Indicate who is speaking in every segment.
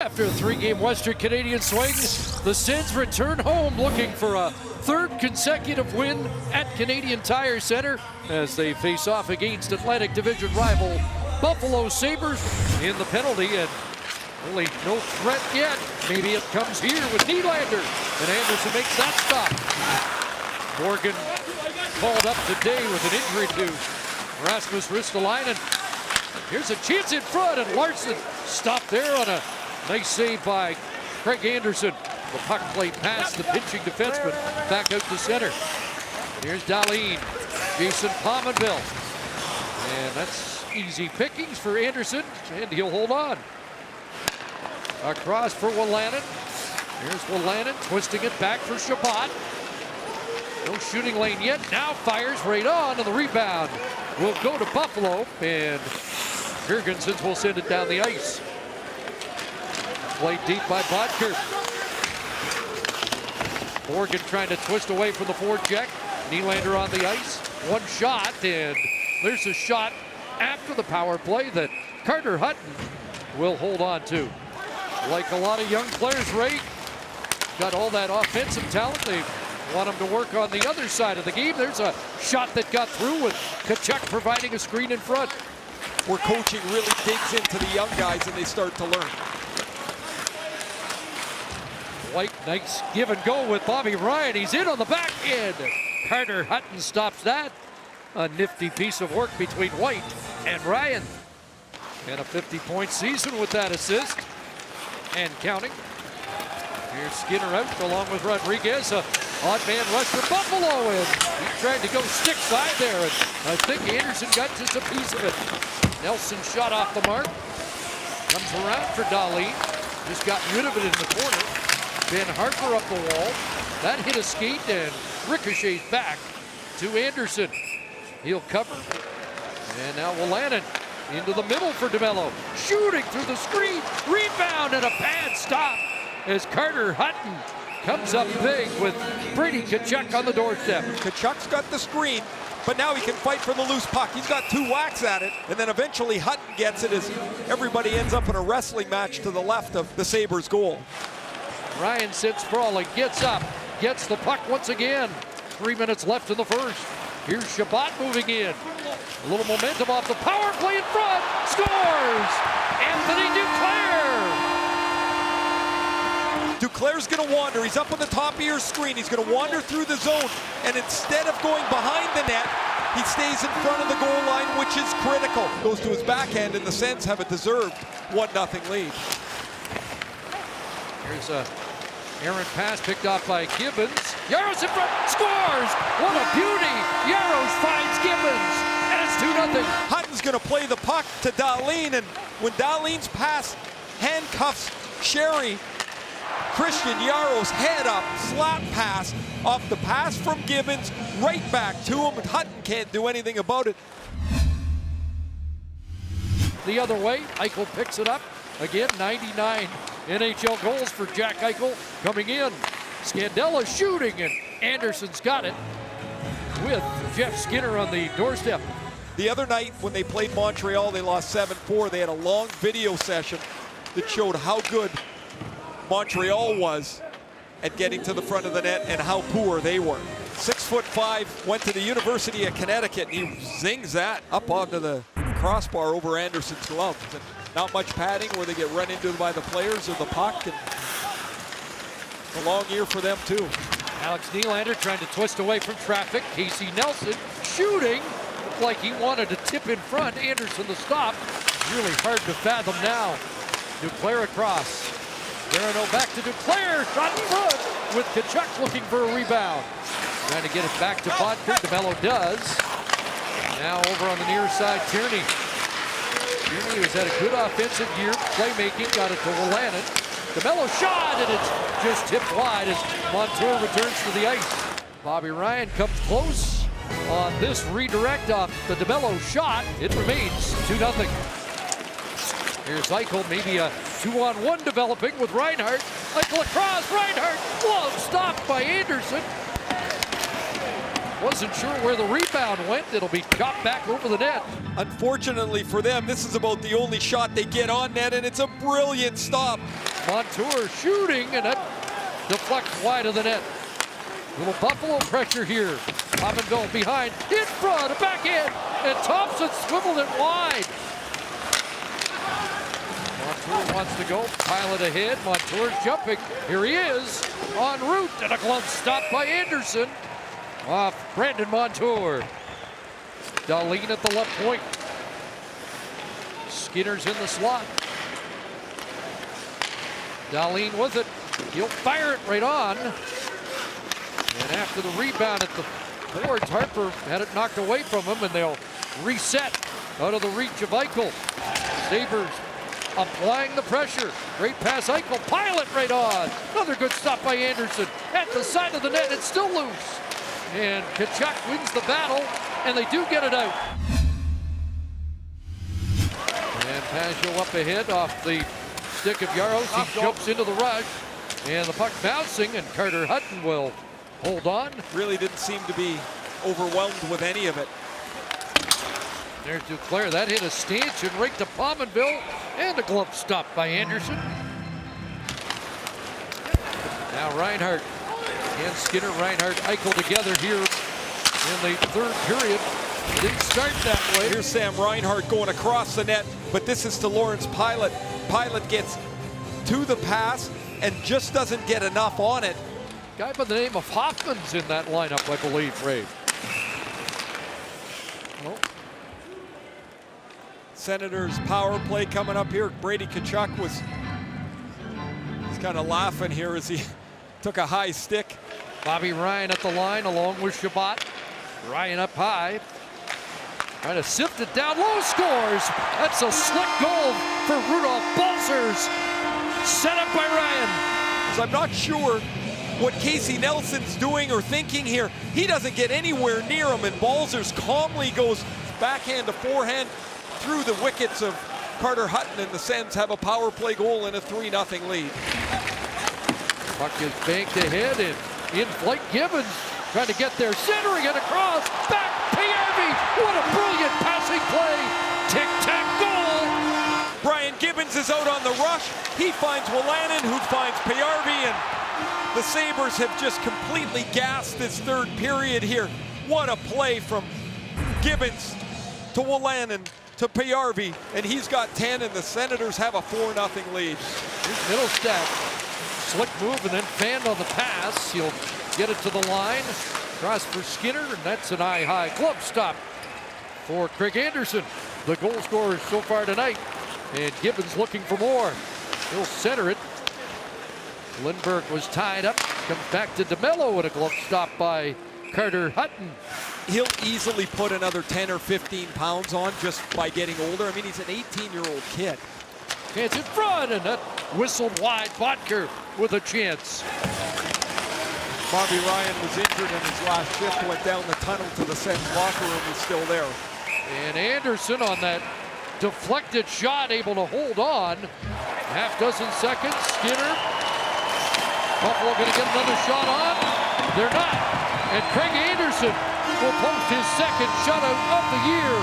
Speaker 1: After a three-game Western Canadian swing, the Sens return home looking for a third consecutive win at Canadian Tire Center as they face off against Atlantic Division rival Buffalo Sabres in the penalty, and really no threat yet. Maybe it comes here with Nylander, and Anderson makes that stop. Morgan called up today with an injury to Rasmus Ristolainen. Here's a chance in front, and Larson stopped there on a nice save by Craig Anderson. The puck played past the pinching defenseman back out to center. Here's Dahlin, Jason Pominville. And that's easy pickings for Anderson, and he'll hold on. Across for Wolanin. Here's Wolanin twisting it back for Chabot. No shooting lane yet. Now fires right on, and the rebound will go to Buffalo, and Jurgensen will send it down the ice. Played deep by Bodker. Morgan trying to twist away from the forecheck. Nylander on the ice. One shot, and there's a shot after the power play that Carter Hutton will hold on to. Like a lot of young players, Ray, got all that offensive talent. They want him to work on the other side of the game. There's a shot that got through with Tkachuk providing a screen in front.
Speaker 2: Where coaching really digs into the young guys and they start to learn.
Speaker 1: White, nice give and go with Bobby Ryan. He's in on the back end. Carter Hutton stops that. A nifty piece of work between White and Ryan. And a 50-point season with that assist. And counting. Here's Skinner out along with Rodriguez. A odd man rush for Buffalo, and he tried to go stick side there, and I think Anderson got just a piece of it. Nelson shot off the mark. Comes around for Dahlin. Just got rid of it in the corner. Ben Harper up the wall. That hit a skate and ricochets back to Anderson. He'll cover. And now Wolanin into the middle for DeMello. Shooting through the screen. Rebound and a bad stop as Carter Hutton comes up big with Brady Tkachuk on the doorstep.
Speaker 2: Tkachuk's got the screen, but now he can fight for the loose puck. He's got two whacks at it, and then eventually Hutton gets it as everybody ends up in a wrestling match to the left of the Sabres goal.
Speaker 1: Ryan sits sprawling, gets up, gets the puck once again. 3 minutes left in the first. Here's Chabot moving in. A little momentum off the power play in front. Scores! Anthony Duclair!
Speaker 2: Duclair's going to wander. He's up on the top of your screen. He's going to wander through the zone, and instead of going behind the net, he stays in front of the goal line, which is critical. Goes to his backhand, and the Sens have a deserved 1-0 lead.
Speaker 1: Here's a errant pass picked off by Gibbons. Jaros in front, scores! What a beauty! Jaros finds Gibbons, and it's 2-0.
Speaker 2: Hutton's going to play the puck to Dahlin, and when Dahlin's pass handcuffs Sherry, Christian Jaros head up, slap pass off the pass from Gibbons, right back to him, and Hutton can't do anything about it.
Speaker 1: The other way, Eichel picks it up. Again, 99 NHL goals for Jack Eichel coming in. Scandella shooting, and Anderson's got it with Jeff Skinner on the doorstep.
Speaker 2: The other night when they played Montreal, they lost 7-4. They had a long video session that showed how good Montreal was at getting to the front of the net and how poor they were. 6'5", went to the University of Connecticut, and he zings that up onto the crossbar over Anderson's gloves. And not much padding where they get run into by the players or the puck, and a long year for them too.
Speaker 1: Alex Nylander trying to twist away from traffic. Casey Nelson shooting. Looked like he wanted to tip in front. Anderson the stop. Really hard to fathom now. Duclair across. Verano back to Duclair. Shot in front with Tkachuk looking for a rebound. Trying to get it back to Bodker. DeMello does. Now over on the near side, Tierney. Tierney has had a good offensive year. Playmaking, got it to Wolanin. DeMello shot, and it's just tipped wide as Montour returns to the ice. Bobby Ryan comes close on this redirect off the DeMello shot. It remains 2-0. Here's Eichel, maybe a 2-on-1 developing with Reinhart. Eichel across, Reinhart, glove stopped by Anderson. Wasn't sure where the rebound went. It'll be chopped back over the net.
Speaker 2: Unfortunately for them, this is about the only shot they get on net, and it's a brilliant stop
Speaker 1: Montour shooting, and that deflects wide of the net. Little Buffalo pressure here. Pominville behind, in front, a backhand, and Thompson swiveled it wide. Montour wants to go, Pilot ahead, Montour's jumping. Here he is, en route, and a glove stop by Anderson. Off Brandon Montour. Dahlin at the left point. Skinner's in the slot. Dahlin with it. He'll fire it right on. And after the rebound at the boards, Harper had it knocked away from him, and they'll reset out of the reach of Eichel. Sabres applying the pressure. Great pass, Eichel. Pilot right on. Another good stop by Anderson. At the side of the net, it's still loose. And Tkachuk wins the battle, and they do get it out. And Pajot up ahead off the stick of Jaros. He jumps into the rush, and the puck bouncing, and Carter Hutton will hold on.
Speaker 2: Really didn't seem to be overwhelmed with any of it.
Speaker 1: There's Duclair. That hit a stanchion right to Pominville, and a glove stop by Anderson. Now Reinhart and Skinner, Reinhart, Eichel together here in the third period. Didn't start that way.
Speaker 2: Here's Sam Reinhart going across the net, but this is to Lawrence Pilot. Pilot gets to the pass and just doesn't get enough on it.
Speaker 1: Guy by the name of Hoffman's in that lineup, I believe, Ray. Oh.
Speaker 2: Senators power play coming up here. Brady Tkachuk he's kind of laughing here as he took a high stick.
Speaker 1: Bobby Ryan at the line along with Shabbat. Ryan up high. Trying to sift it down low, scores. That's a slick goal for Rudolph Balcers. Set up by Ryan.
Speaker 2: So I'm not sure what Casey Nelson's doing or thinking here. He doesn't get anywhere near him, and Balcers calmly goes backhand to forehand through the wickets of Carter Hutton, and the Sens have a power play goal and a 3-0 lead.
Speaker 1: Puck is banked ahead, and in flight Gibbons trying to get there, centering it across, back, PRV, what a brilliant passing play, tic-tac goal!
Speaker 2: Brian Gibbons is out on the rush, he finds Wolanin, who finds PRV, and the Sabres have just completely gassed this third period here. What a play from Gibbons to Wolanin to PRV, and he's got 10, and the Senators have a 4-0 lead.
Speaker 1: Here's Middlestat. Slick move and then fanned on the pass. He'll get it to the line. Cross for Skinner, and that's an eye-high glove stop for Craig Anderson, the goal scorer so far tonight. And Gibbons looking for more. He'll center it. Lindbergh was tied up. Comes back to DeMello with a glove stop by Carter Hutton.
Speaker 2: He'll easily put another 10 or 15 pounds on just by getting older. I mean, he's an 18-year-old kid.
Speaker 1: Chance in front, and that whistled wide. Botker with a chance.
Speaker 2: Bobby Ryan was injured in his last shift, went down the tunnel to the Sens locker room, he's still there.
Speaker 1: And Anderson on that deflected shot, able to hold on. Half dozen seconds, Skinner. Buffalo gonna get another shot on. They're not. And Craig Anderson will post his second shutout of the year.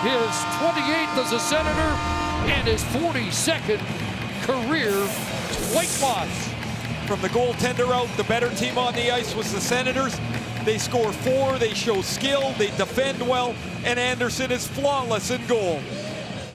Speaker 1: His 28th as a Senator and his 42nd career whitewash.
Speaker 2: From the goaltender out, the better team on the ice was the Senators. They score 4, they show skill, they defend well, and Anderson is flawless in goal.